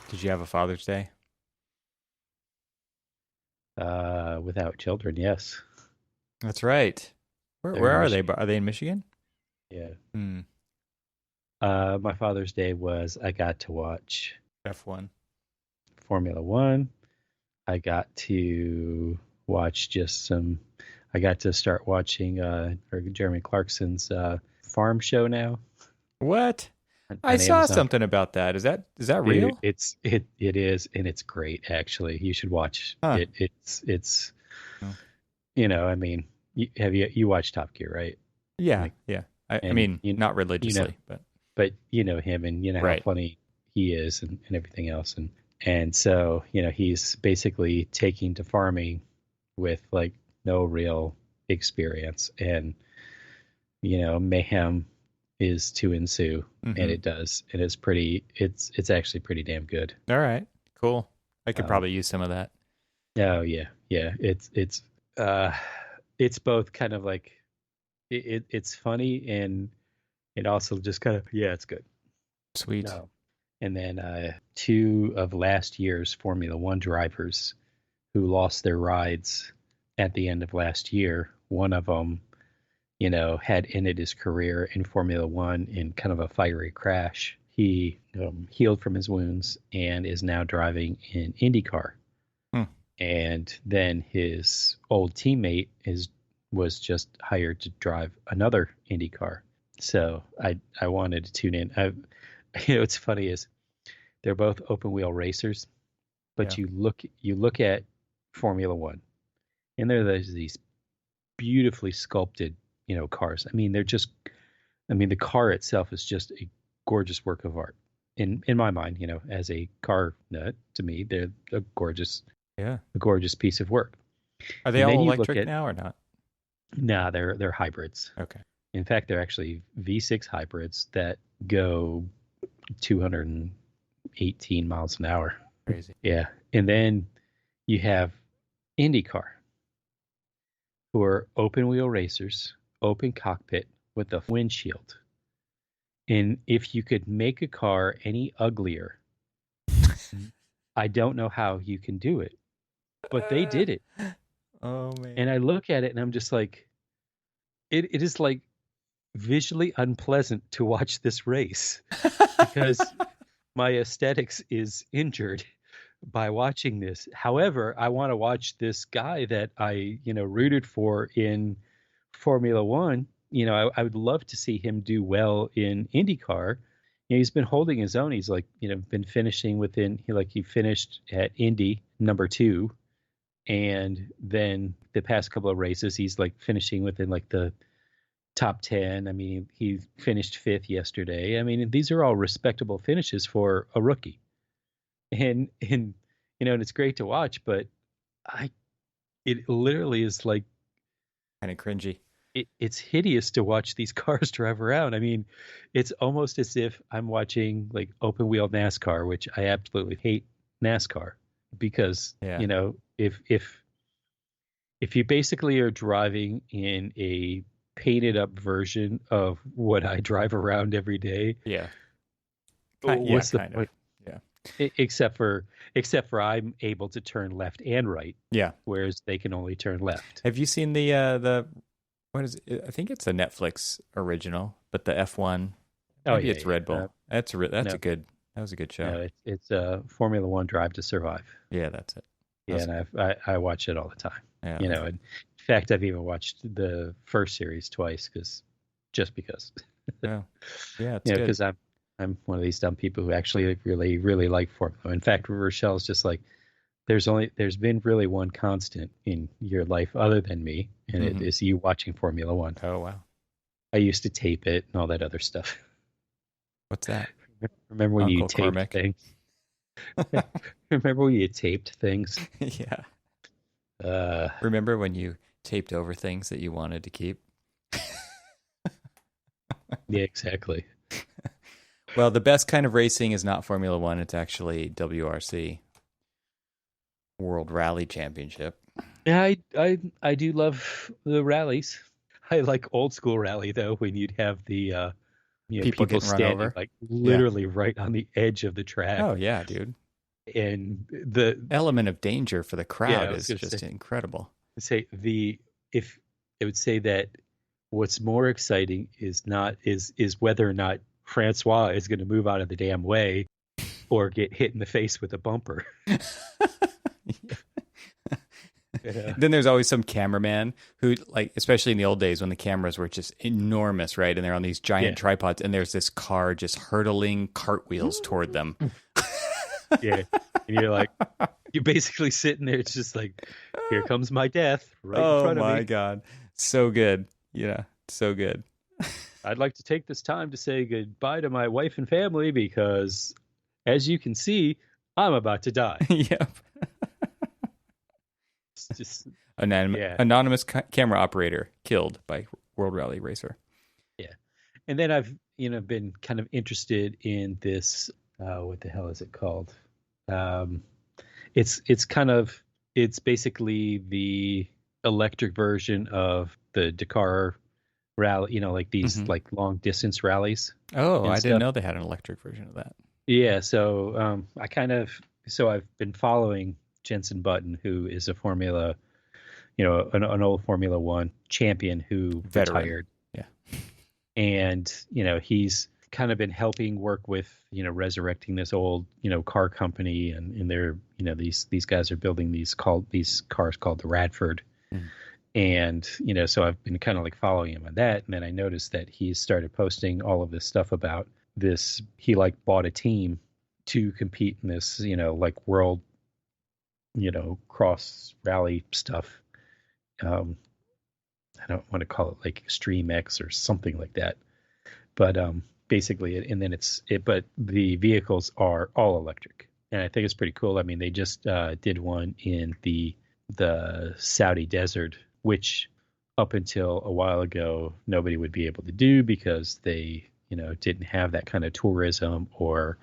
Did you have a Father's Day? Without children, yes. That's right. Where They're where in are they? Michigan. Are they in Michigan? Yeah. Hmm. My Father's Day was I got to watch F1. Formula One. I got to watch just some. I got to start watching Jeremy Clarkson's farm show now What? I on saw Amazon. something about that. Is that Dude, real? it is, and it's great actually. You should watch Huh. it. It's Oh. I mean, you watch Top Gear, right? Yeah, Like, yeah. I and mean, not you know, religiously, but but you know him, and you know how right. funny he is, and everything else, and so he's basically taking to farming with like no real experience, and mayhem is to ensue, and Mm-hmm. it does, and it's actually pretty damn good. All right. Cool. I could Um, probably use some of that. oh yeah, yeah, uh, it's both kind of like it's funny, and it also just kind of, yeah, it's good. Sweet. No. And then two of last year's Formula One drivers who lost their rides at the end of last year. One of them, had ended his career in Formula One in kind of a fiery crash. He healed from his wounds and is now driving in IndyCar. Hmm. And then his old teammate was just hired to drive another IndyCar. So I wanted to tune in. What's funny is they're both open wheel racers, Yeah. but you look at Formula One, and there's these beautifully sculpted, cars. I mean, the car itself is just a gorgeous work of art. In my mind, as a car nut, to me, they're Yeah. a gorgeous piece of work. Are they And then all you look electric at now or not? nah, they're hybrids. Okay. In fact, they're actually V6 hybrids that go 218 miles an hour. Crazy. Yeah. And then you have IndyCar, who are open wheel racers, open cockpit with a windshield. And if you could make a car any uglier, I don't know how you can do it, but they did it. Oh And man. I look at it and I'm just like, it is like visually unpleasant to watch this race because my aesthetics is injured by watching this. However, I want to watch this guy that I, rooted for in Formula One. I would love to see him do well in IndyCar. He's been holding his own. He's like, been finishing within. He finished at Indy number 2, and then the past couple of races, he's like finishing within like the top 10. I mean, he finished fifth yesterday. I mean, these are all respectable finishes for a rookie, and it's great to watch, but I it literally is like Kind of cringy. it's hideous to watch these cars drive around. I mean, it's almost as if I'm watching like open wheel NASCAR, which I absolutely hate NASCAR because, Yeah. if you basically are driving in a painted up version of what I drive around every day, Yeah. Yeah, what's the kind of. point? Yeah. Except for I'm able to turn left and right, Yeah. whereas they can only turn left. Have you seen the what is it? I think it's a Netflix original, but the F1, Oh maybe yeah, it's yeah. Red Bull. That's No, a good that was a good show. no, it's Formula One Drive to Survive. Yeah, that's it. That Yeah, was and good. I watch it all the time. Yeah, And in fact, I've even watched the first series twice just because, yeah, yeah, it's good. because I'm one of these dumb people who actually really really like Formula. In fact, Rochelle's just like, there's been really one constant in your life other than me, and it Hmm. is you watching Formula One. Oh wow, I used to tape it and all that other stuff. what's that? Remember when you Uncle taped Cormac. things? Remember when you taped things? Yeah. Uh, Remember when you taped over things that you wanted to keep? yeah, exactly. Well, the best kind of racing is not Formula One. It's actually WRC, World Rally Championship. Yeah, I do love the rallies. I like old school rally though, when you'd have the People people getting run standing over. like Yeah. literally right on the edge of the track. Oh yeah, dude. And the Element of danger for the yeah, I crowd was is going to just incredible. say the if I would say that what's more exciting is whether or not Francois is going to move out of the damn way or get hit in the face with a bumper. Yeah. Then there's always some cameraman who, like, especially in the old days when the cameras were just enormous, right? And they're on these Yeah. giant tripods, and there's this car just hurtling cartwheels toward them. Yeah. And you're basically sitting there. It's just like, here comes my death right in Oh front of my me. God. So good. Yeah, so good. I'd like to take this time to say goodbye to my wife and family because, as you can see, I'm about to die. Yep. It's just, yeah. Anonymous camera operator killed by World Rally Racer. Yeah. And then I've, been kind of interested in this, what the hell is it called? Um, it's basically the electric version of the Dakar rally, like these Mhm. like long distance rallies Oh, and I didn't stuff. know they had an electric version of that. Yeah, so I've been following Jensen Button, who is a Formula, an old Formula One champion who Veteran. retired, Yeah. and he's kind of been helping work with resurrecting this old car company, and they're these guys are building these cars called the Radford. Mm. And so I've been kind of like following him on that, and then I noticed that he started posting all of this stuff about this. He like bought a team to compete in this like world cross rally stuff. um I don't want to call it like Extreme X or something like that, but basically and then but the vehicles are all electric, and I think it's pretty cool. I mean, they just did one in the Saudi desert, which up until a while ago nobody would be able to do because they didn't have that kind of tourism or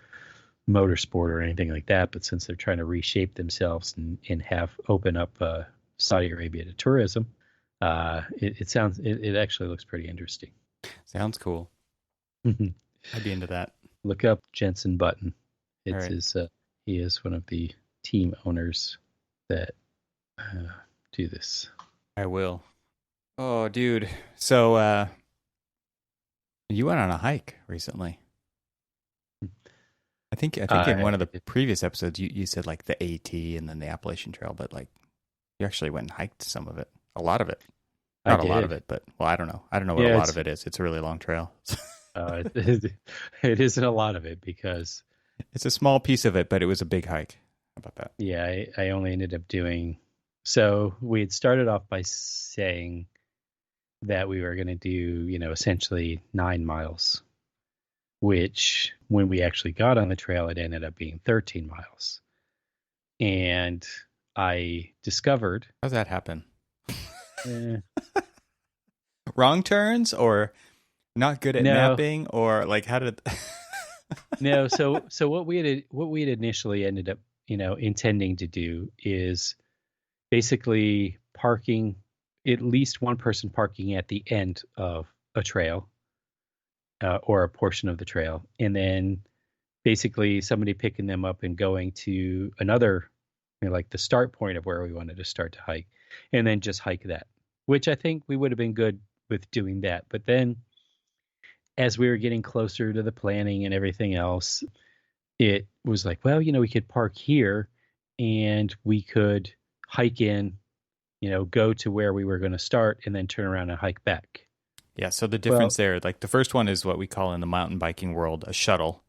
motorsport or anything like that. But since they're trying to reshape themselves and have open up Saudi Arabia to tourism, it actually looks pretty interesting. Sounds cool. I'd be into that. Look up Jensen Button. All It's right. his he is one of the team owners that do this. I will. Oh, dude. So, you went on a hike recently. I think in one of the previous episodes you said like the AT and then the Appalachian Trail, but like you actually went and hiked some of it. A lot of it. I Not a lot of did. it, but well, I don't know. I don't know what a Yeah, lot of it is. It's a really long trail. it isn't a lot of it because It's a small piece of it, but it was a big hike. How about that? yeah, I only ended up doing. So we had started off by saying that we were going to do, essentially 9 miles, which when we actually got on the trail, it ended up being 13 miles. And I discovered, How's that happen? eh, Wrong turns or not good at no, mapping or like how did no. So what we had initially ended up, intending to do is basically parking, at least one person parking at the end of a trail, or a portion of the trail, and then basically somebody picking them up and going to another, like the start point of where we wanted to start to hike, and then just hike that, which I think we would have been good with doing that. But then as we were getting closer to the planning and everything else, it was like, well, we could park here and we could hike in, go to where we were going to start and then turn around and hike back. Yeah, so the Well, difference there, like the first one is what we call in the mountain biking world a shuttle,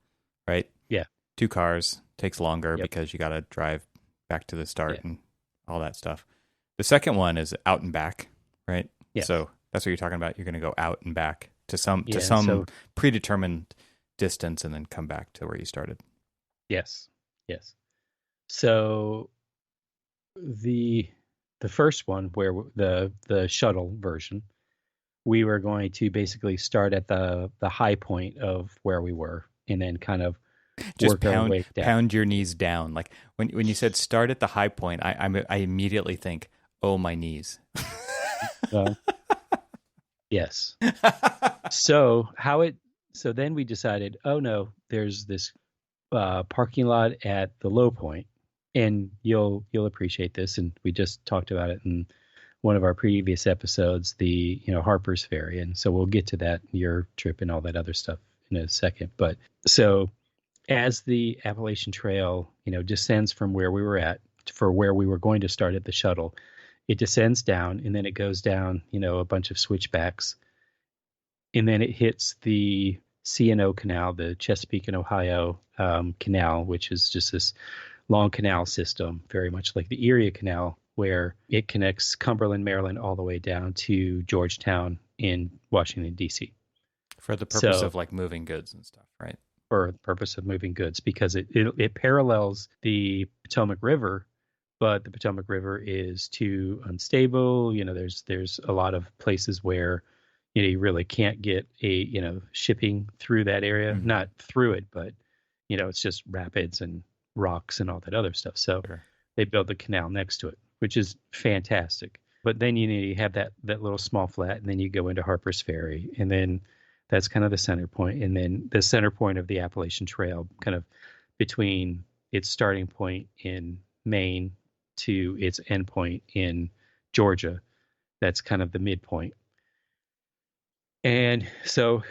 right? yeah. 2 cars, takes longer Yep. because you got to drive back to the Yeah. start and all that stuff. The second one is out and back, right? Yeah. So that's what you're talking about. You're going to go out and back to some Yeah. So, predetermined distance and then come back to where you started. yes. Yes. So the first one, where the shuttle version, we were going to basically start at the high point of where we were and then kind of Just work our way down. pound your knees down. Like when you said start at the high point, I immediately think, oh, my knees. Well, yes. So then we decided, oh no, there's this parking lot at the low point, and you'll appreciate this, and we just talked about it in one of our previous episodes, the Harper's Ferry, and so we'll get to that, your trip and all that other stuff in a second. But so as the Appalachian Trail, descends from where we were at for where we were going to start at the shuttle, it descends down, and then it goes down, a bunch of switchbacks, and then it hits the C&O Canal, the Chesapeake and Ohio Canal, which is just this long canal system, very much like the Erie Canal, where it connects Cumberland, Maryland, all the way down to Georgetown in Washington, D.C. For the purpose of like moving goods and stuff, right? For the purpose of moving goods, because it parallels the Potomac River, but the Potomac River is too unstable. There's a lot of places where you really can't get shipping through that area, Mm-hmm. not through it, but it's just rapids and rocks and all that other stuff. So Sure. they built the canal next to it, which is fantastic. But then you have that little small flat, and then you go into Harper's Ferry, and then that's kind of the center point. And then the center point of the Appalachian Trail, kind of between its starting point in Maine to its end point in Georgia, that's kind of the midpoint. And so,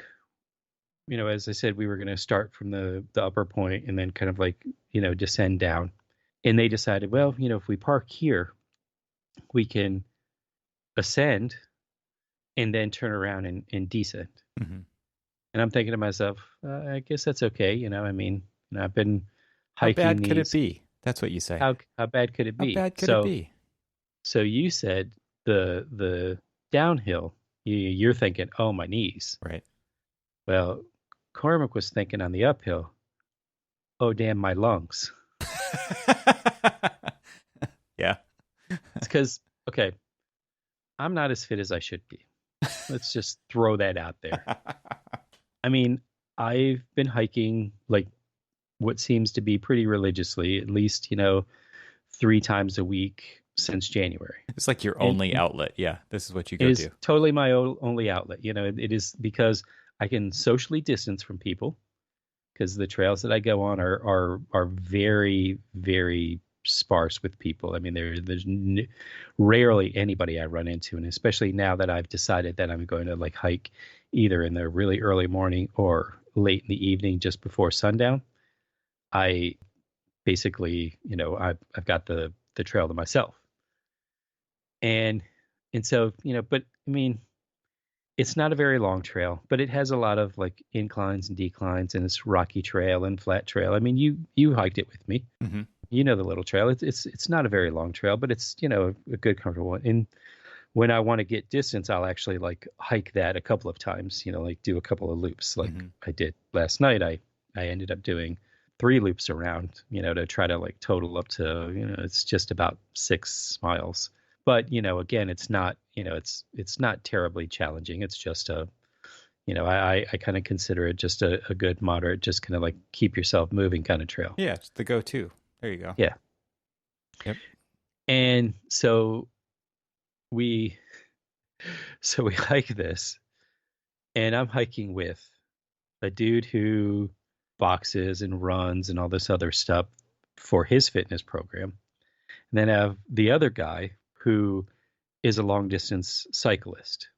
as I said, we were going to start from the upper point and then kind of like, descend down. And they decided, well, if we park here, we can ascend and then turn around and descend. Mm-hmm. And I'm thinking to myself, I guess that's okay. I've been How hiking bad could it these. be? That's what you say. How bad could it How be? bad could it be? So you said the downhill, you're thinking, oh, my knees. Right. Well, Cormac was thinking on the uphill, oh, damn, my lungs. Yeah. It's because, okay, I'm not as fit as I should be. Let's just throw that out there. I mean, I've been hiking like what seems to be pretty religiously, at least, 3 times a week since January. It's like your only outlet. Yeah. This is what you go It is do. totally my only outlet. It is because I can socially distance from people, because the trails that I go on are very, very sparse with people. I mean, there's rarely anybody I run into, and especially now that I've decided that I'm going to like hike either in the really early morning or late in the evening, just before sundown. I basically, I've got the trail to myself, and so but I mean, it's not a very long trail, but it has a lot of like inclines and declines, and it's rocky trail and flat trail. I mean, you hiked it with me. Mm-hmm. The little trail. It's not a very long trail, but it's a good, comfortable one. And when I want to get distance, I'll actually like hike that a couple of times. Like do a couple of loops, like I did last night. I ended up doing 3 loops around, to try to like total up to it's just about 6 miles. But again, it's not it's not terribly challenging. It's just a I kind of consider it just a good, moderate, just kind of like keep yourself moving kind of trail. Yeah, it's the go-to. There you go. Yeah. Yep. And so we hike this, and I'm hiking with a dude who boxes and runs and all this other stuff for his fitness program. And then I have the other guy who is a long distance cyclist.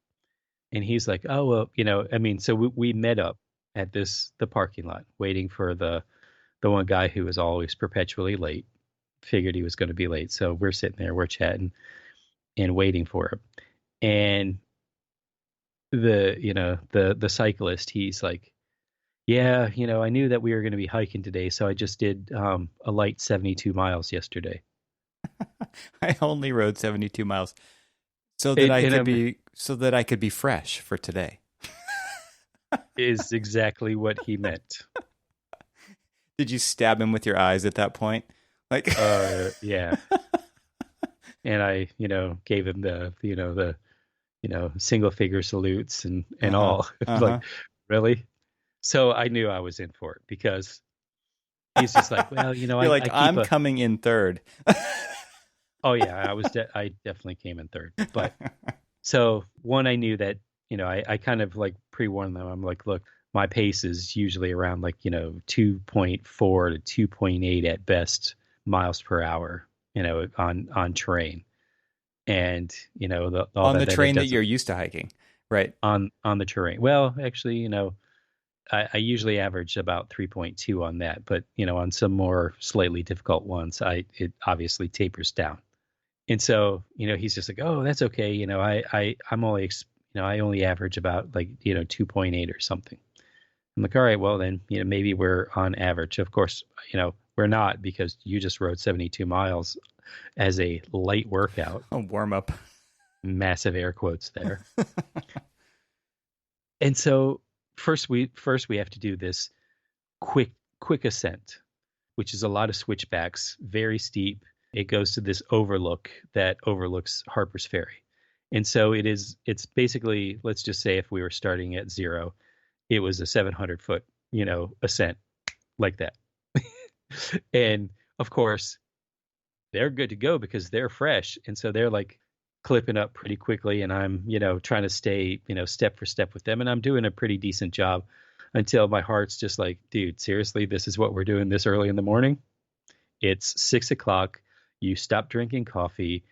And he's like, oh, well, I mean, so we met up at the parking lot waiting for the one guy who was always perpetually late. Figured he was going to be late. So we're sitting there, we're chatting and waiting for him. And the cyclist, he's like, yeah, I knew that we were going to be hiking today, so I just did a light 72 miles yesterday. I only rode 72 miles so that I could be fresh for today. Is exactly what he meant. Did you stab him with your eyes at that point? Like, yeah. And I, gave him the single figure salutes and all. Like, really? So I knew I was in for it, because he's just like, well, you're like, I'm coming in third. Oh yeah, I definitely came in third. But so one, I knew that, I kind of like pre-warned them. I'm like, look, my pace is usually around like, 2.4 to 2.8 at best miles per hour, on terrain. And, all On the that it train that does you're used to hiking, right? on the terrain. Well, actually, I usually average about 3.2 on that, but, on some more slightly difficult ones, it obviously tapers down. And so, he's just like, oh, that's okay. I'm only, I only average about like, 2.8 or something. I'm like, all right, well then, maybe we're on average. Of course, we're not, because you just rode 72 miles as a light workout. A warm up. Massive air quotes there. And so first we have to do this quick ascent, which is a lot of switchbacks, very steep. It goes to this overlook that overlooks Harper's Ferry. And so it's basically, let's just say if we were starting at zero, it was a 700-foot, ascent like that. And of course, they're good to go because they're fresh. And so they're like clipping up pretty quickly. And I'm, trying to stay, step for step with them. And I'm doing a pretty decent job until my heart's just like, dude, seriously, this is what we're doing this early in the morning? It's 6 o'clock. You stop drinking coffee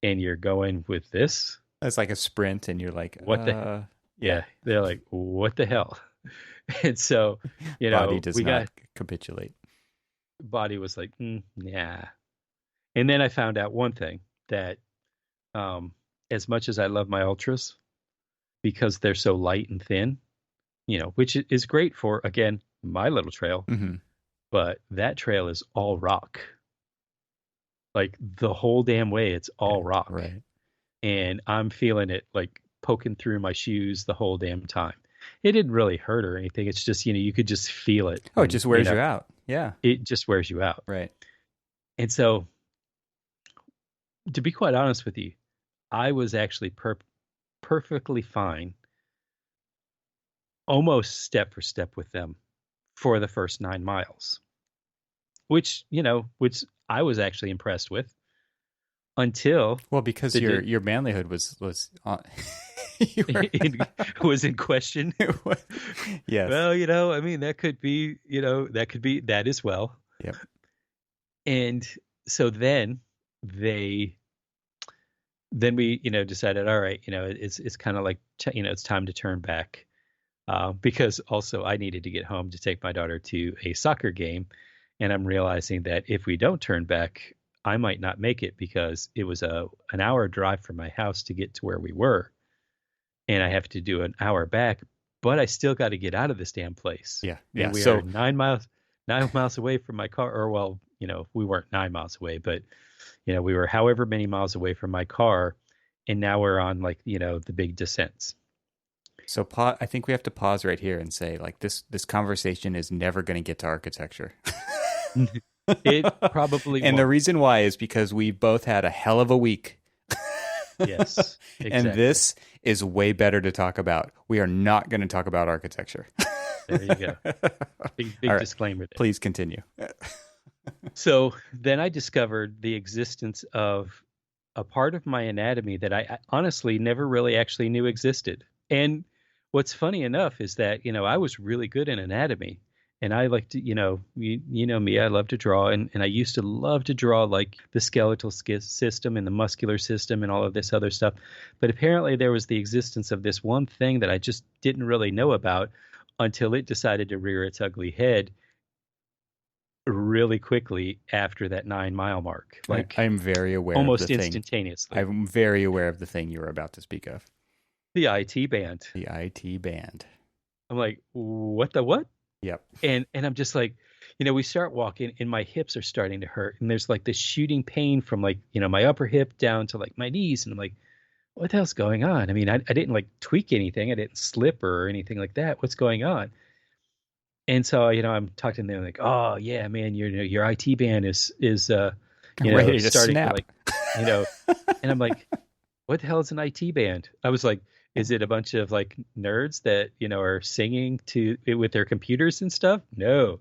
and you're going with this? It's like a sprint, and you're like, What the? Yeah. They're like, what the hell? And so, body does not capitulate. Body was like, nah. And then I found out one thing, that as much as I love my ultras, because they're so light and thin, which is great for, again, my little trail, mm-hmm. but that trail is all rock. Like the whole damn way, it's all rock. Right. And I'm feeling it like poking through my shoes the whole damn time. It didn't really hurt or anything. It's just, you could just feel it. Oh, it just wears you out. Yeah. It just wears you out. Right. And so, to be quite honest with you, I was actually perfectly fine, almost step for step with them for the first 9 miles, which I was actually impressed with, until because your manlyhood was was in question. Yes. Well, I mean, that could be that as well. Yep. And so then we decided, all right, it's kind of like it's time to turn back, because also I needed to get home to take my daughter to a soccer game, and I'm realizing that if we don't turn back, I might not make it, because it was an hour drive from my house to get to where we were, and I have to do an hour back, but I still got to get out of this damn place. Yeah. And we are 9 miles away from my car, or well, we weren't 9 miles away, but we were however many miles away from my car, and now we're on the big descents. So I think we have to pause right here and say, like, this conversation is never going to get to architecture. It probably and won't. The reason why is because we both had a hell of a week. Yes, exactly. And this is way better to talk about. We are not going to talk about architecture. There you go. Big right. Disclaimer there. Please continue. So then I discovered the existence of a part of my anatomy that I honestly never really actually knew existed. And what's funny enough is that, I was really good in anatomy, and I like to, you know me, I love to draw. And I used to love to draw like the skeletal system and the muscular system and all of this other stuff. But apparently there was the existence of this one thing that I just didn't really know about until it decided to rear its ugly head really quickly after that 9 mile mark. Like, I'm very aware almost of the instantaneously. thing. I'm very aware of the thing you were about to speak of. The IT band. The IT band. I'm like, what the what? Yep. And I'm just like, we start walking and my hips are starting to hurt. And there's like this shooting pain from like, my upper hip down to like my knees. And I'm like, what the hell's going on? I mean, I didn't like tweak anything. I didn't slip or anything like that. What's going on? And so, I'm talking to them like, oh yeah, man, your IT band is ready to starting snap. to like, and I'm like, what the hell is an IT band? I was like, is it a bunch of like nerds that, are singing to it with their computers and stuff? No,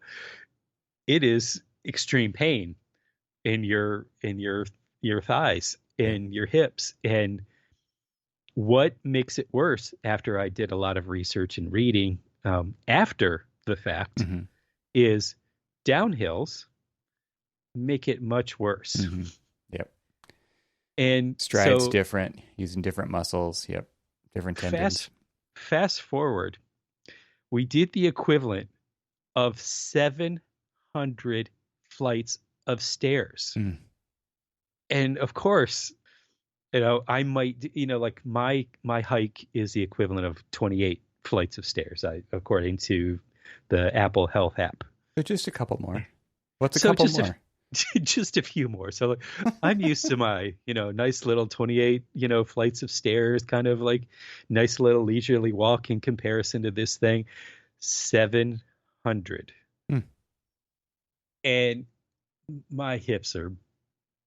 it is extreme pain in your thighs and your hips. And what makes it worse, after I did a lot of research and reading, after the fact, Mm-hmm. is downhills make it much worse. Mm-hmm. Yep. And Stride's so different, using different muscles. Yep. Different tendons. fast fast forward, we did the equivalent of 700 flights of stairs. Mm. And of course, I might, like my hike is the equivalent of 28 flights of stairs, according to the Apple Health app. So just a couple more. What's a So couple just more? just a few more. So like, I'm used to my, nice little 28, flights of stairs, kind of like nice little leisurely walk in comparison to this thing, 700. Hmm. And my hips are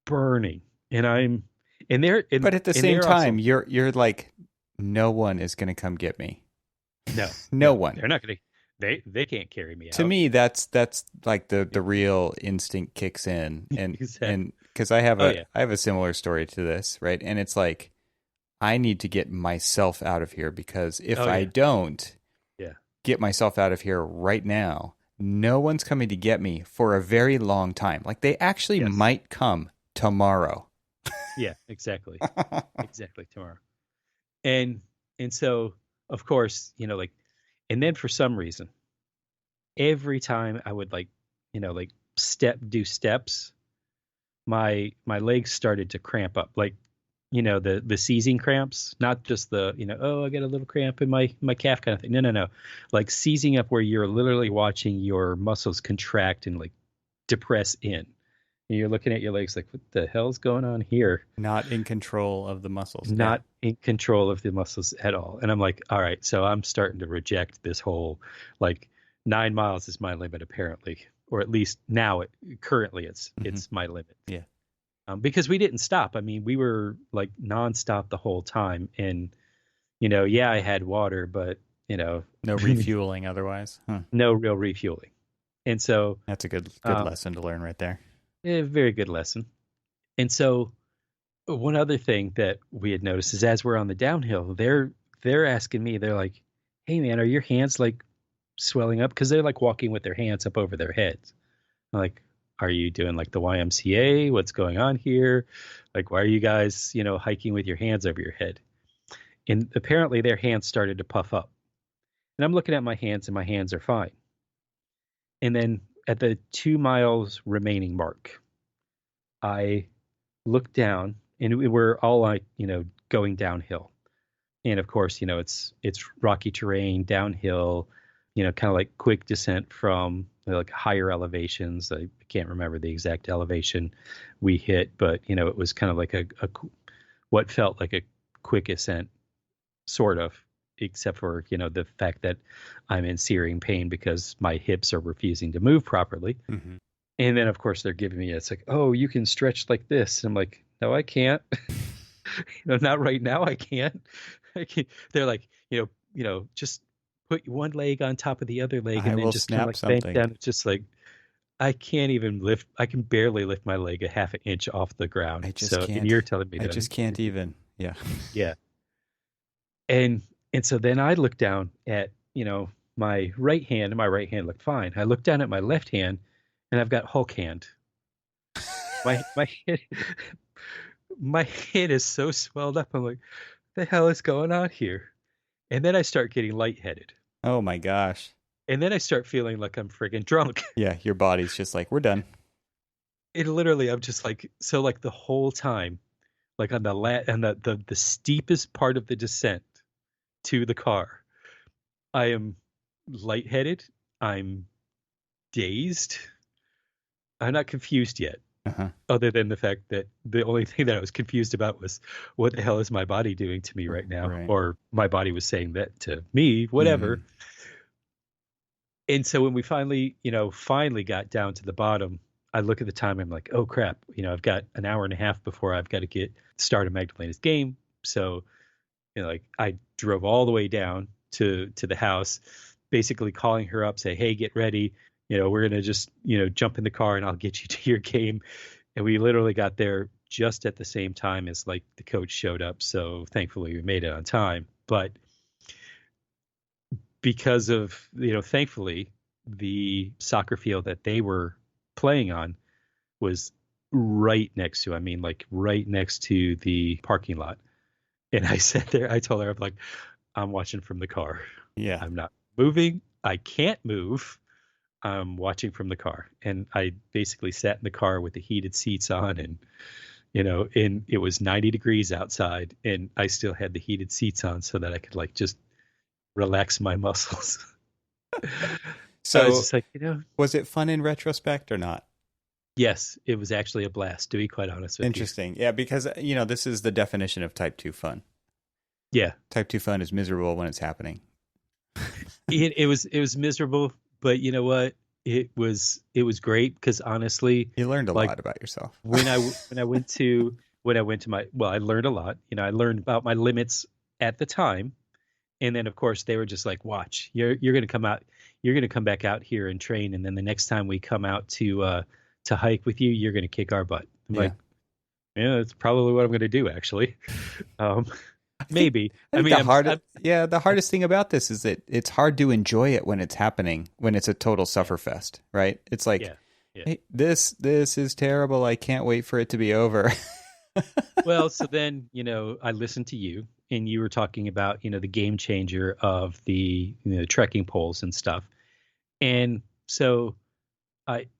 burning, and But at the and same they're also time, you're like, no one is going to come get me. no, No one. they're not gonna. They can't carry me To out. me, that's like the real instinct kicks in, and Exactly. because I have Oh yeah. I have a similar story to this, right? And it's like, I need to get myself out of here, because if Oh I yeah. don't Yeah. get myself out of here right now, no one's coming to get me for a very long time. Like, they actually Yes. might come tomorrow. Yeah. Exactly. Exactly. Tomorrow. And so of course, like, and then for some reason, every time I would like, like do steps, my legs started to cramp up, like, the seizing cramps, not just the, oh, I got a little cramp in my calf kind of thing. No, no, no. Like seizing up where you're literally watching your muscles contract and like depress in. And you're looking at your legs like, what the hell's going on here? Not in control of the muscles. Yeah. Not in control of the muscles at all. And I'm like, all right, so I'm starting to reject this whole, like, 9 miles is my limit apparently, or at least now currently Mm-hmm. it's my limit. Yeah. Because we didn't stop. I mean, we were like nonstop the whole time, and yeah, I had water, but No refueling otherwise. Huh. no real refueling. And so, That's a good um, lesson to learn right there. a very good lesson. And so, one other thing that we had noticed is as we're on the downhill, they're asking me, they're like, "Hey man, are your hands like swelling up?" Because they're like walking with their hands up over their heads. I'm like, are you doing like the YMCA? What's going on here? Like, why are you guys, hiking with your hands over your head? And apparently their hands started to puff up. And I'm looking at my hands, and my hands are fine. And then at the 2 miles remaining mark, I look down, and we're all like, going downhill. And of course, it's rocky terrain, downhill, kind of like quick descent from like higher elevations. I can't remember the exact elevation we hit, but it was kind of like what felt like a quick ascent, sort of, except for the fact that I'm in searing pain because my hips are refusing to move properly. Mm-hmm. And then of course they're giving me, it's like, oh, you can stretch like this. And I'm like, no, I can't. Not right now. I can't. They're like, just put one leg on top of the other leg I and then will just kind of snap like bend something. down. It's just like, I can't even lift. I can barely lift my leg a half an inch off the ground. I just So, and can't. you're telling me I that, just can't even. Yeah. yeah. And so then I look down at, my right hand, and my right hand looked fine. I look down at my left hand, and I've got Hulk hand. My hand, my hand is so swelled up. I'm like, the hell is going on here? And then I start getting lightheaded. Oh my gosh. And then I start feeling like I'm friggin' drunk. Yeah, your body's just like, we're done. It literally, I'm just like, so like the whole time, like on the steepest part of the descent to the car, I am lightheaded. I'm dazed. I'm not confused yet, Uh-huh. other than the fact that the only thing that I was confused about was what the hell is my body doing to me right now? Right. Or my body was saying that to me, whatever. Mm-hmm. And so when we finally got down to the bottom, I look at the time. I'm like, oh crap, I've got an hour and a half before I've got to get started Magdalena's game. So, like I drove all the way down to the house, basically calling her up, say, hey, get ready. We're gonna just jump in the car and I'll get you to your game. And we literally got there just at the same time as like the coach showed up. So thankfully we made it on time. But because of thankfully the soccer field that they were playing on was right next to, I mean, like right next to the parking lot. And I sat there, I told her, I'm like, I'm watching from the car. Yeah. I'm not moving. I can't move. I'm watching from the car. And I basically sat in the car with the heated seats on, and, and it was 90 degrees outside, and I still had the heated seats on so that I could like just relax my muscles. So I was So just like, was it fun in retrospect or not? yes, it was actually a blast, to be quite honest with Interesting. Yeah, because, this is the definition of type 2 fun. you. Yeah. Type 2 fun is miserable when it's happening. It was miserable, but you know what? It was great because honestly, You learned a like lot about yourself. when I went to I learned a lot. I learned about my limits at the time, and then of course they were just like, watch, you're gonna come out, you're gonna come back out here and train, and then the next time we come out to hike with you, you're gonna kick our butt. I'm like, yeah, that's probably what I'm gonna do actually. Maybe. I mean, the hardest thing about this is that it's hard to enjoy it when it's happening, when it's a total sufferfest, right? It's like, hey, this is terrible. I can't wait for it to be over. Well, so then, I listened to you, and you were talking about, the game changer of the trekking poles and stuff. And so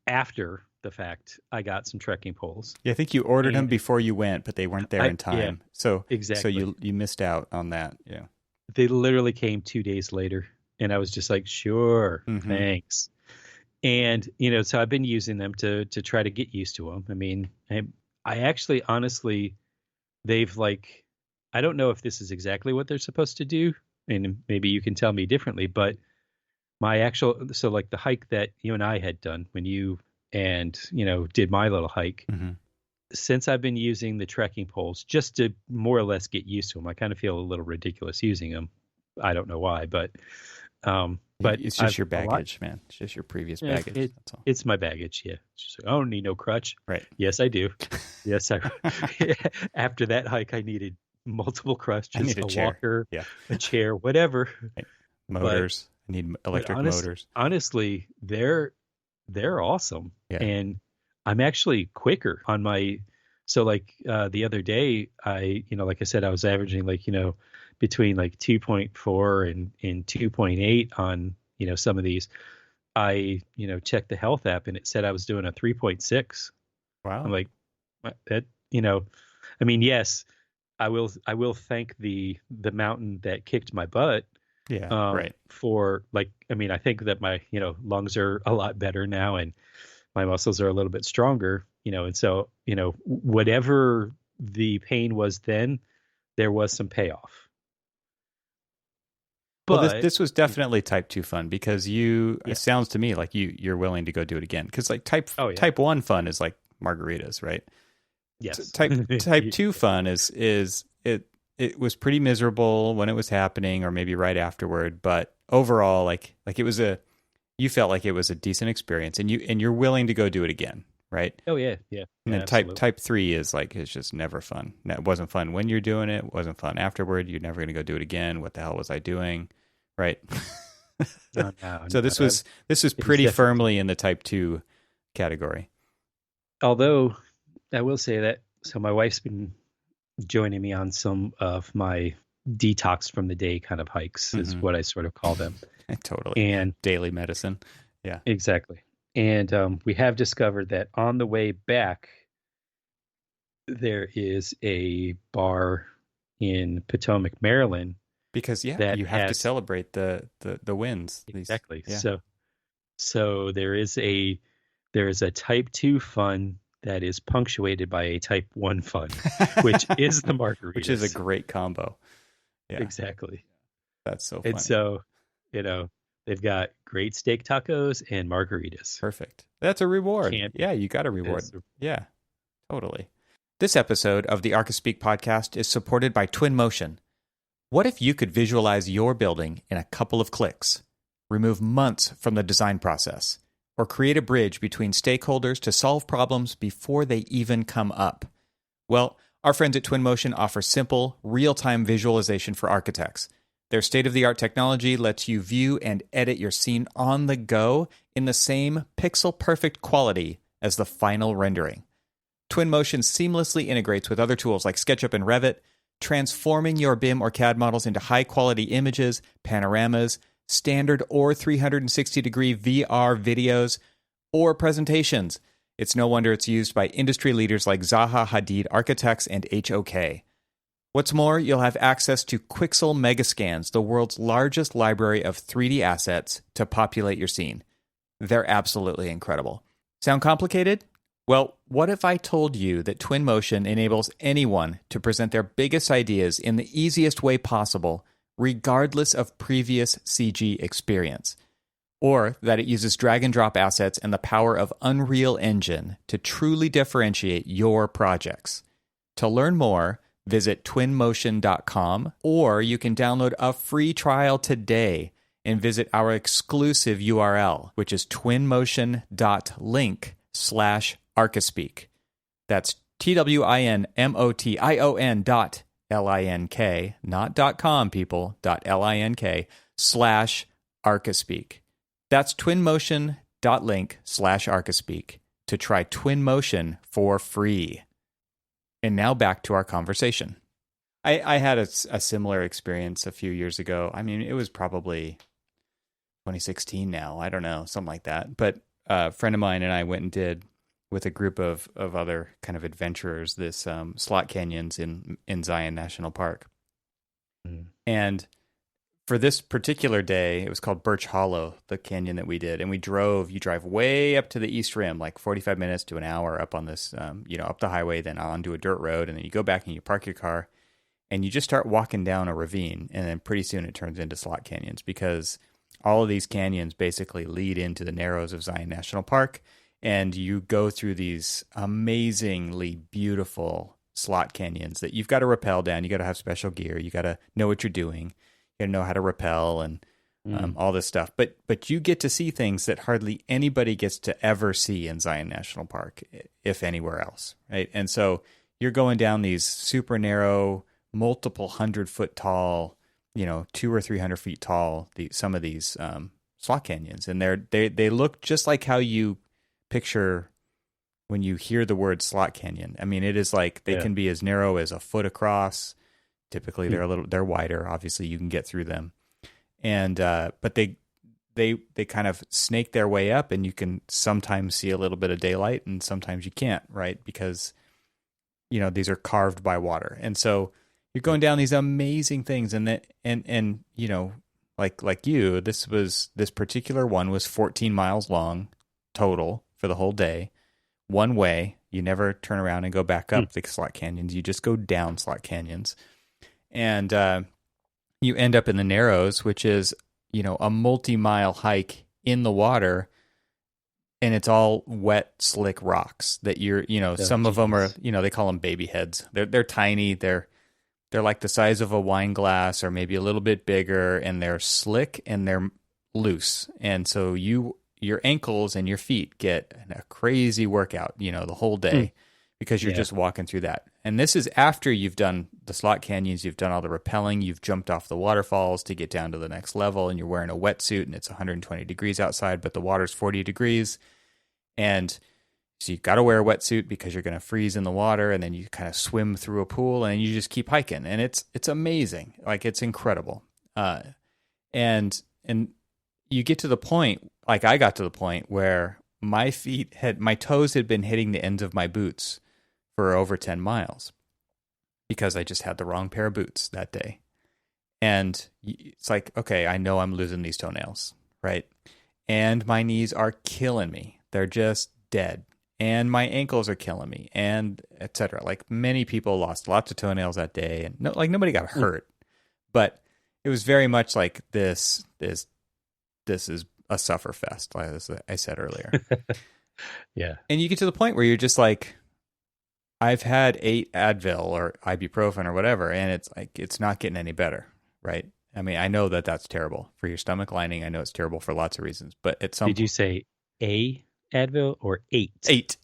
after the fact, I got some trekking poles. Yeah, I think you ordered them before you went, but they weren't there in time. Yeah, so exactly. So you missed out on that. Yeah. They literally came 2 days later, and I was just like, sure, thanks. And, so I've been using them to try to get used to them. I mean, I actually, honestly, they've like, I don't know if this is exactly what they're supposed to do, and maybe you can tell me differently, but so like the hike that you and I had done when you and, did my little hike, since I've been using the trekking poles just to more or less get used to them, I kind of feel a little ridiculous using them. I don't know why, but it's just your baggage, man. It's just your previous baggage. That's all. It's my baggage. Yeah. It's just like, I don't need no crutch. Right. Yes, I do. Yes. After that hike, I needed multiple crutches, a walker, a chair, whatever. Right. Motors. I need electric motors. Honestly, they're awesome. Yeah. And I'm actually quicker on my, so like the other day, I, like I said, I was averaging like, between like 2.4 and 2.8 on, some of these. I, checked the health app, and it said I was doing a 3.6. Wow. I'm like, that, I mean, yes, I will thank the mountain that kicked my butt. Yeah. Right. For like, I mean, I think that my, lungs are a lot better now, and my muscles are a little bit stronger, and so, whatever the pain was then, there was some payoff. But well, this was definitely type 2 fun, because it sounds to me like you're willing to go do it again. Because like type 1 fun is like margaritas, right? Yes. Type 2 fun is it was pretty miserable when it was happening, or maybe right afterward. But overall, like you felt like it was a decent experience, and you're willing to go do it again, right? Oh yeah. And then type 3 is like, it's just never fun. It wasn't fun when you're doing it. It wasn't fun afterward. You're never going to go do it again. What the hell was I doing? Right. So this was pretty firmly in the type 2 category. Although I will say that, so my wife's been joining me on some of my detox from the day kind of hikes, is what I sort of call them. Totally. And daily medicine. Yeah, exactly. And we have discovered that on the way back, there is a bar in Potomac, Maryland. Because you have to celebrate the wins. Exactly. Yeah. So there is a type 2 fun that is punctuated by a type 1 fun, which is the margaritas. Which is a great combo. Yeah. Exactly. That's so funny. And so, they've got great steak tacos and margaritas. Perfect. That's a reward. You got a reward. Yeah, totally. This episode of the Archispeak podcast is supported by Twinmotion. What if you could visualize your building in a couple of clicks, remove months from the design process, or create a bridge between stakeholders to solve problems before they even come up? Well, our friends at Twinmotion offer simple, real-time visualization for architects. Their state-of-the-art technology lets you view and edit your scene on the go in the same pixel-perfect quality as the final rendering. Twinmotion seamlessly integrates with other tools like SketchUp and Revit, transforming your BIM or CAD models into high-quality images, panoramas, standard or 360-degree VR videos, or presentations. It's no wonder it's used by industry leaders like Zaha Hadid Architects and HOK. What's more, you'll have access to Quixel Megascans, the world's largest library of 3D assets, to populate your scene. They're absolutely incredible. Sound complicated? Well, what if I told you that Twinmotion enables anyone to present their biggest ideas in the easiest way possible, regardless of previous CG experience? Or that it uses drag-and-drop assets and the power of Unreal Engine to truly differentiate your projects? To learn more, visit twinmotion.com, or you can download a free trial today and visit our exclusive URL, which is twinmotion.link/Archispeak. That's twinmotion.link, not .com, people, .link/Archispeak. That's twinmotion.link/Archispeak to try Twinmotion for free. And now back to our conversation. I had a similar experience a few years ago. I mean, it was probably 2016 now. I don't know, something like that. But a friend of mine and I went and did, with a group of other kind of adventurers, this slot canyons in Zion National Park. Mm. And for this particular day, it was called Birch Hollow, the canyon that we did. And you drive way up to the East Rim, like 45 minutes to an hour up on this, up the highway, then onto a dirt road. And then you go back and you park your car and you just start walking down a ravine. And then pretty soon it turns into slot canyons, because all of these canyons basically lead into the narrows of Zion National Park. And you go through these amazingly beautiful slot canyons that you've got to rappel down. You got to have special gear. You got to know what you're doing. You got to know how to rappel and all this stuff. But you get to see things that hardly anybody gets to ever see in Zion National Park, if anywhere else, right? And so you're going down these super narrow, multiple 100-foot tall, 200 or 300 feet tall, some of these slot canyons. And they look just like how you picture when you hear the word slot canyon. I mean, it is like they can be as narrow as a foot across. Typically, they're wider. Obviously, you can get through them, and but they kind of snake their way up, and you can sometimes see a little bit of daylight, and sometimes you can't, right? Because these are carved by water, and so you're going down these amazing things, and like you, this particular one was 14 miles long total for the whole day, one way. You never turn around and go back up the slot canyons. You just go down slot canyons. And you end up in the Narrows, which is, a multi-mile hike in the water, and it's all wet, slick rocks that some of them are, they call them baby heads. They're tiny. They're like the size of a wine glass or maybe a little bit bigger, and they're slick and they're loose. And so your ankles and your feet get a crazy workout, the whole day. Because you're just walking through that. And this is after you've done the slot canyons, you've done all the rappelling, you've jumped off the waterfalls to get down to the next level, and you're wearing a wetsuit, and it's 120 degrees outside, but the water's 40 degrees. And so you've got to wear a wetsuit because you're going to freeze in the water, and then you kind of swim through a pool, and you just keep hiking. And it's amazing. Like, it's incredible. And you get to the point, like I got to the point where my toes had been hitting the ends of my boots for over 10 miles because I just had the wrong pair of boots that day. And it's like, okay, I know I'm losing these toenails, right? And my knees are killing me. They're just dead. And my ankles are killing me, and etc. Like, many people lost lots of toenails that day, and nobody got hurt. But it was very much like this is a sufferfest, as I said earlier. Yeah. And you get to the point where you're just like, I've had 8 Advil or ibuprofen or whatever, and it's like, it's not getting any better, right? I mean, I know that that's terrible for your stomach lining. I know it's terrible for lots of reasons, but at some Did you say a Advil or 8? 8.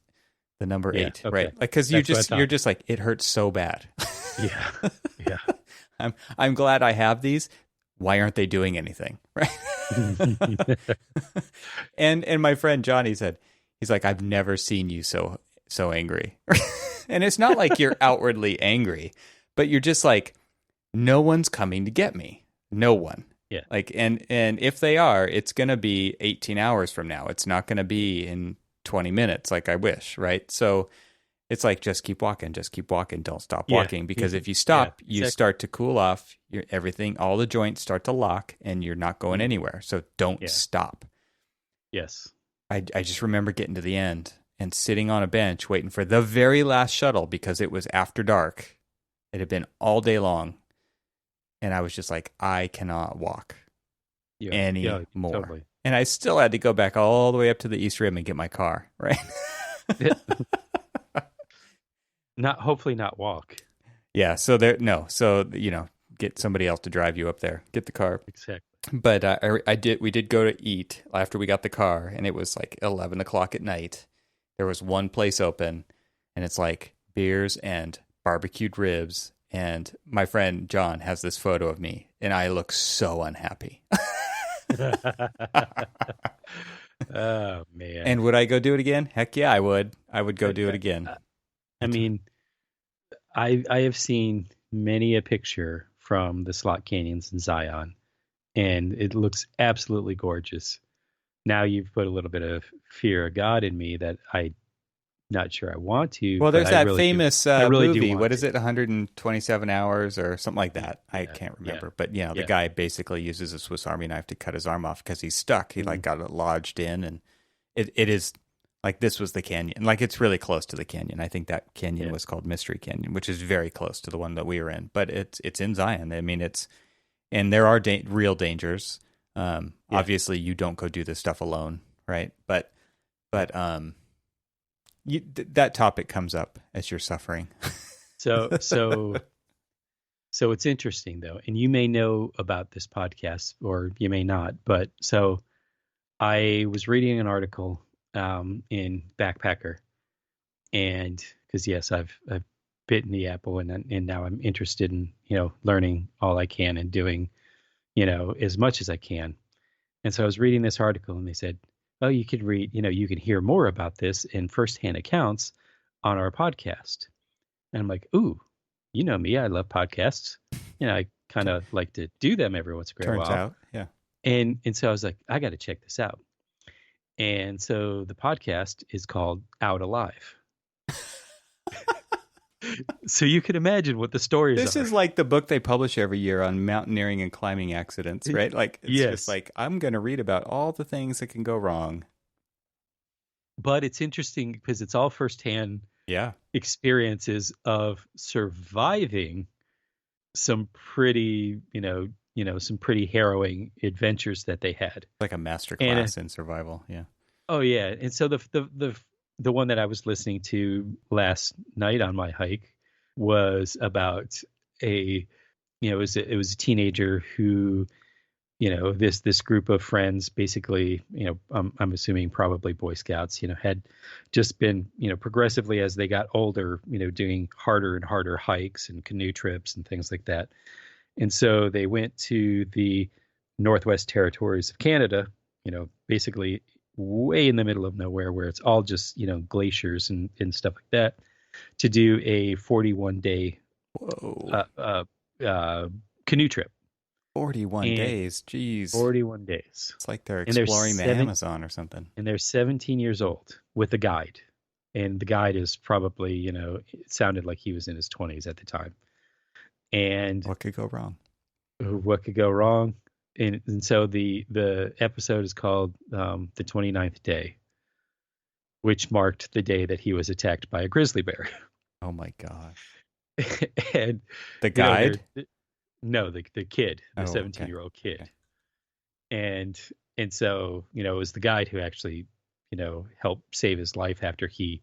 The number 8, okay. Right? Like, because you're just like, it hurts so bad. Yeah. Yeah. I'm glad I have these. Why aren't they doing anything? Right. And my friend Johnny said, he's like, I've never seen you so angry. And it's not like you're outwardly angry, but you're just like, no one's coming to get me. No one. Yeah. Like, and if they are, it's going to be 18 hours from now. It's not going to be in 20 minutes like I wish, right? So it's like, just keep walking, don't stop walking. Because if you stop, you start to cool off. Everything, all the joints start to lock, and you're not going anywhere. So don't stop. Yes. I just remember getting to the end and sitting on a bench waiting for the very last shuttle, because it was after dark. It had been all day long. And I was just like, I cannot walk anymore. Totally. And I still had to go back all the way up to the East Rim and get my car, right? Hopefully not walk. Yeah. So get somebody else to drive you up there, get the car. Exactly. But we did go to eat after we got the car, and it was like 11 o'clock at night. There was one place open, and it's like beers and barbecued ribs. And my friend John has this photo of me, and I look so unhappy. Oh, man. And would I go do it again? Heck yeah, I would. I would go do it again. I mean, I have seen many a picture from the slot canyons in Zion, and it looks absolutely gorgeous. Now you've put a little bit of fear of God in me that I'm not sure I want to. Well, there's that famous movie. What is it? 127 hours or something like that. I can't remember. But the guy basically uses a Swiss Army knife to cut his arm off because he's stuck. He got it lodged in, and it is like, this was the canyon. Like, it's really close to the canyon. I think that canyon was called Mystery Canyon, which is very close to the one that we were in. But it's in Zion. I mean, and there are real dangers. Obviously, you don't go do this stuff alone, right? But that topic comes up as you're suffering. So it's interesting, though, and you may know about this podcast or you may not, but so I was reading an article in Backpacker, and because yes, I've bitten the apple, and now I'm interested in learning all I can and doing as much as I can. And so I was reading this article, and they said, oh, you could read, you can hear more about this in firsthand accounts on our podcast. And I'm like, ooh, you know me, I love podcasts. I kind of like to do them every once in a while. Turns out, yeah. And so I was like, I got to check this out. And so the podcast is called Out Alive. So you can imagine what the stories are. This is like the book they publish every year on mountaineering and climbing accidents, right? Like, it's just like, I'm going to read about all the things that can go wrong. But it's interesting because it's all firsthand experiences of surviving some pretty, some pretty harrowing adventures that they had. Like a master class in survival. Yeah. Oh yeah. And so the one that I was listening to last night on my hike was about it was a teenager who, this group of friends, basically, I'm assuming probably Boy Scouts, had just been, progressively as they got older, doing harder and harder hikes and canoe trips and things like that. And so they went to the Northwest Territories of Canada, basically way in the middle of nowhere where it's all just, glaciers and stuff like that, to do a 41-day canoe trip. 41 days. Jeez. 41 days. It's like they're exploring the Amazon or something. And they're 17 years old with a guide. And the guide is probably, it sounded like he was in his 20s at the time. And what could go wrong? What could go wrong? And so the episode is called The 29th Day, which marked the day that he was attacked by a grizzly bear. Oh my gosh. And the guide? No, the kid, the 17-year-old kid. Okay. And so, it was the guide who actually, helped save his life after he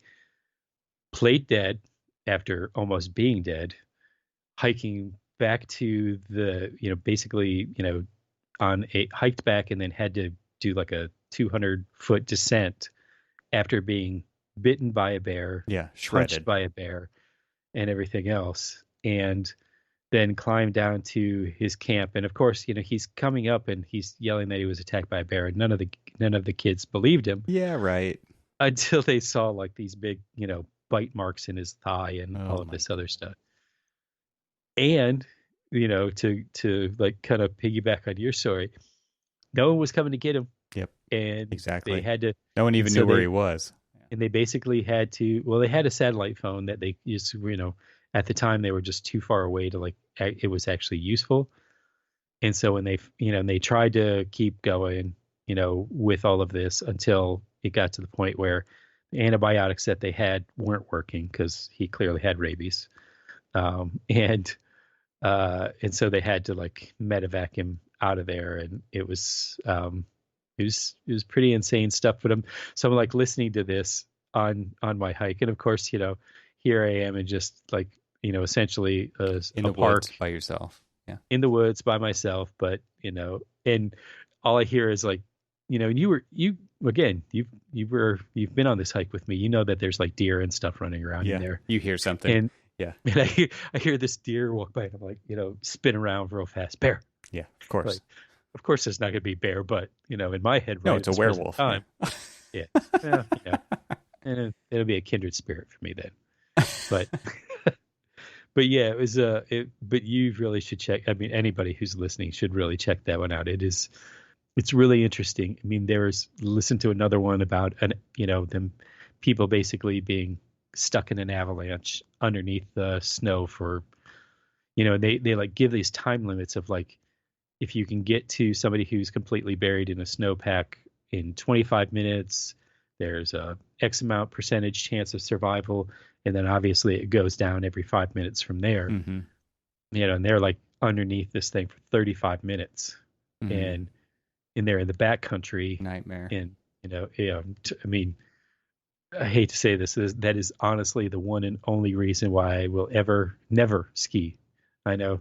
played dead, after almost being dead, hiking back to the, basically, hiked back and then had to do like a 200-foot descent after being bitten by a bear, punched by a bear, and everything else, and then climbed down to his camp. And of course, he's coming up and he's yelling that he was attacked by a bear, and none of the kids believed him. Yeah, right. until they saw like these big, bite marks in his thigh and all of this other stuff. And, to like kind of piggyback on your story, no one was coming to get him. Yep. And exactly. they had to. No one even knew where he was. And they basically had to. Well, they had a satellite phone that they just, at the time they were just too far away to like it was actually useful. And so when they tried to keep going, with all of this until it got to the point where the antibiotics that they had weren't working because he clearly had rabies, and so they had to like medevac him out of there, and it was pretty insane stuff. But I'm like listening to this on my hike, and of course, here I am and just like essentially in the park woods by yourself. Yeah, in the woods by myself, but and all I hear is like, you've been on this hike with me. You know that there's like deer and stuff running around in there. You hear something. And yeah. And I hear this deer walk by and I'm like, spin around real fast. Bear. Yeah, of course. Like, of course there's not going to be bear, but in my head, right, no, it's a werewolf. Time, yeah. And it'll be a kindred spirit for me then. But but yeah, it was but you really should check. I mean, anybody who's listening should really check that one out. It's really interesting. I mean, listen to another one about them people basically being stuck in an avalanche underneath the snow for, they like give these time limits of like, if you can get to somebody who's completely buried in a snowpack in 25 minutes, there's a X amount percentage chance of survival. And then obviously it goes down every 5 minutes from there, and they're like underneath this thing for 35 minutes and they're in the backcountry nightmare. And, I mean, I hate to say this, that is honestly the one and only reason why I will never ski. I know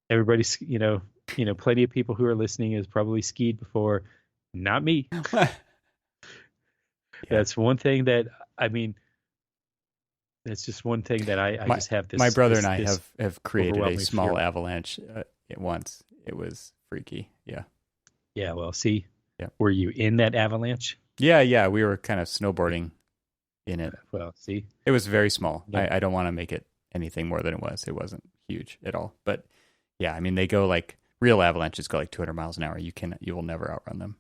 everybody's, plenty of people who are listening has probably skied before. Not me. Yeah. That's one thing that, I mean, that's just one thing that I just have this. My brother and I have created a small fear. avalanche once. It was freaky. Yeah. Yeah. Well, see, yeah. Were you in that avalanche? Yeah. We were kind of snowboarding in it. Well, see, it was very small. Yeah. I don't want to make it anything more than it was. It wasn't huge at all. But yeah, I mean, they go like real avalanches go like 200 miles an hour. You will never outrun them.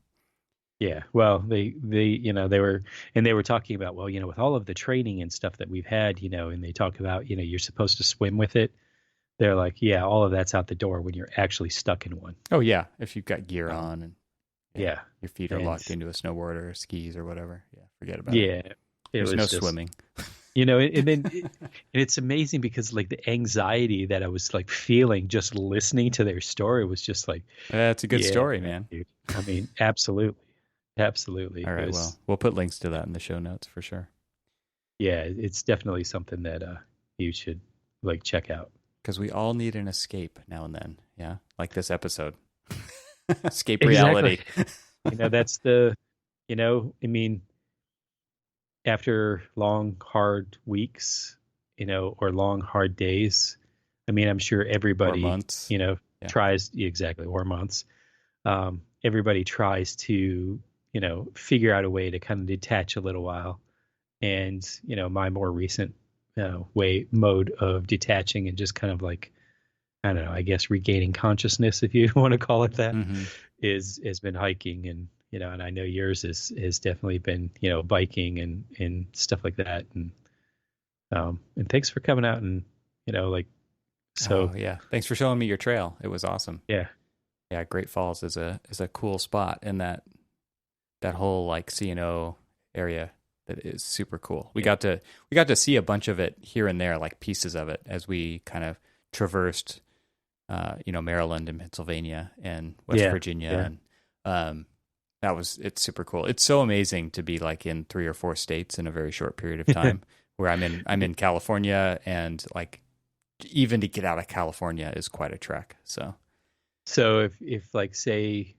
Yeah, well, they were talking about, well, with all of the training and stuff that we've had, and they talk about, you're supposed to swim with it. They're like, yeah, all of that's out the door when you're actually stuck in one. Oh yeah, if you've got gear on and yeah, your feet are locked into a snowboard or skis or whatever. Yeah, forget about it. Yeah, there's no swimming. And then and it's amazing because like the anxiety that I was like feeling just listening to their story was just like, that's a good story, man. Dude. I mean, absolutely. Absolutely. All right. Well, we'll put links to that in the show notes for sure. Yeah, it's definitely something that you should like check out. Because we all need an escape now and then. Yeah, like this episode. Escape reality. Exactly. That's the. I mean, after long hard weeks, or long hard days. I mean, I'm sure everybody, or months. Tries exactly or months. Everybody tries to. Figure out a way to kind of detach a little while. And, my more recent mode of detaching and just kind of like, I don't know, I guess regaining consciousness, if you want to call it that, has been hiking. And, and I know yours has definitely been, biking and stuff like that. And thanks for coming out and, so. Oh, yeah. Thanks for showing me your trail. It was awesome. Yeah. Yeah. Great Falls is a cool spot, and that whole like C&O area that is super cool. We got to see a bunch of it here and there, like pieces of it, as we kind of traversed, Maryland and Pennsylvania and West Virginia, and it's super cool. It's so amazing to be like in 3 or 4 states in a very short period of time. Where I'm in California, and like even to get out of California is quite a trek. So if like say.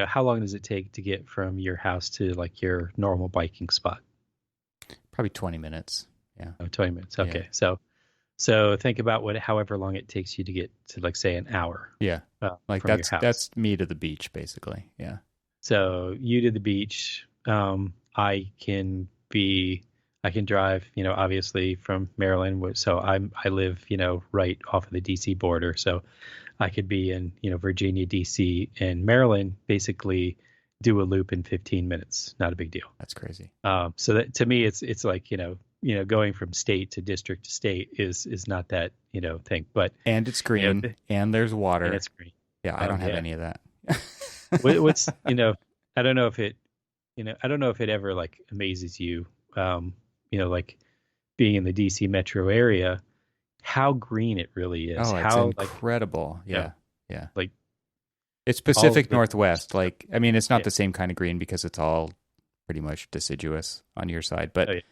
How long does it take to get from your house to like your normal biking spot? Probably 20 minutes. Yeah. Oh, 20 minutes. Okay. Yeah. So think about however long it takes you to get to like say an hour. Yeah. Like that's me to the beach basically. Yeah. So you to the beach. I can I can drive, obviously from Maryland. So I live, right off of the DC border. So I could be in, Virginia, DC, and Maryland, basically do a loop in 15 minutes. Not a big deal. That's crazy. So that to me, it's like, going from state to district to state is not that, thing. But and it's green, and there's water. And it's green. Yeah, I don't have any of that. What's I don't know if it ever like amazes you, like being in the DC metro area, how green it really is. Oh, it's how incredible. Yeah. Like it's Pacific Northwest. Like, I mean, it's not the same kind of green because it's all pretty much deciduous on your side, but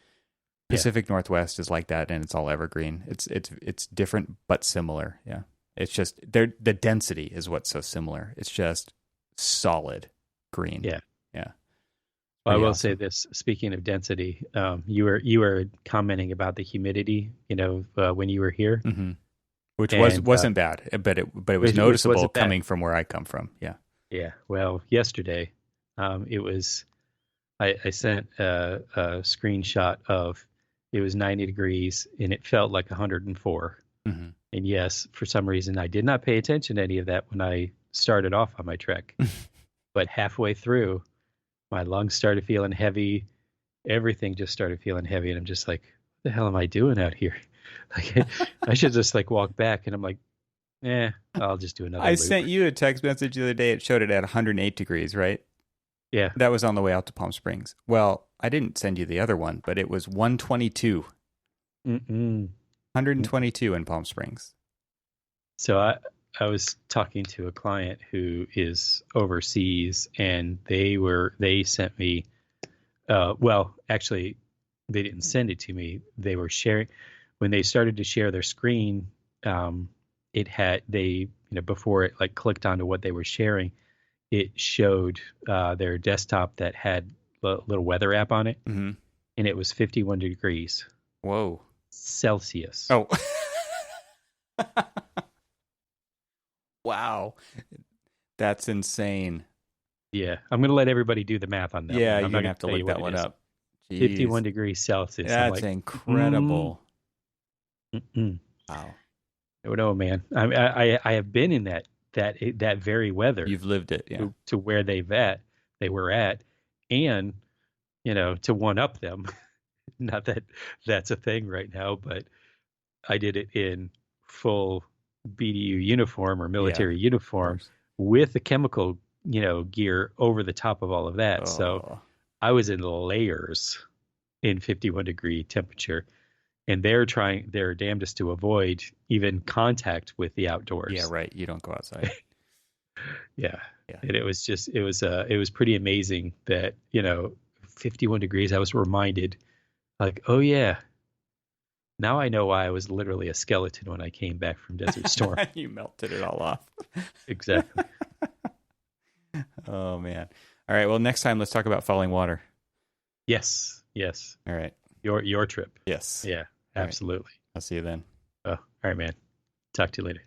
Pacific Northwest is like that, and it's all evergreen. It's different but similar. Yeah. It's just the density is what's so similar. It's just solid green. Yeah. Yeah. Well, I will say this. Speaking of density, you were commenting about the humidity, when you were here, which wasn't bad, but it was noticeable coming from where I come from. Yeah. Yeah. Well, yesterday, it was. I sent a screenshot of it was 90 degrees and it felt like 104. And yes, for some reason, I did not pay attention to any of that when I started off on my trek. But halfway through, my lungs started feeling heavy. Everything just started feeling heavy. And I'm just like, what the hell am I doing out here? Like, I should just like walk back. And I'm like, I'll just do another loop. Sent you a text message the other day. It showed it at 108 degrees, right? Yeah. That was on the way out to Palm Springs. Well, I didn't send you the other one, but it was 122. 122 in Palm Springs. So I was talking to a client who is overseas, and they sent me, actually they didn't send it to me. They were sharing, when they started to share their screen, it had, before it like clicked onto what they were sharing, it showed their desktop that had a little weather app on it, and it was 51 degrees. Whoa. Celsius. Oh. Wow. That's insane. Yeah. I'm going to let everybody do the math on that. Yeah, one. you're going to have to look that one up. Jeez. 51 degrees Celsius. That's incredible. Wow. I don't know, man. I have been in that very weather. You've lived it, yeah. To where they were at, and to one up them. Not that that's a thing right now, but I did it in full BDU uniform or military uniform with the chemical, gear over the top of all of that. Oh. So I was in layers in 51 degree temperature, and they're trying their damnedest to avoid even contact with the outdoors. Yeah, right. You don't go outside. Yeah. And it was pretty amazing that, 51 degrees, I was reminded like, oh yeah, now I know why I was literally a skeleton when I came back from Desert Storm. You melted it all off. Exactly. Oh man. All right. Well, next time let's talk about falling water. Yes. All right. Your trip. Yes. Yeah, absolutely. Right. I'll see you then. Oh, all right, man. Talk to you later.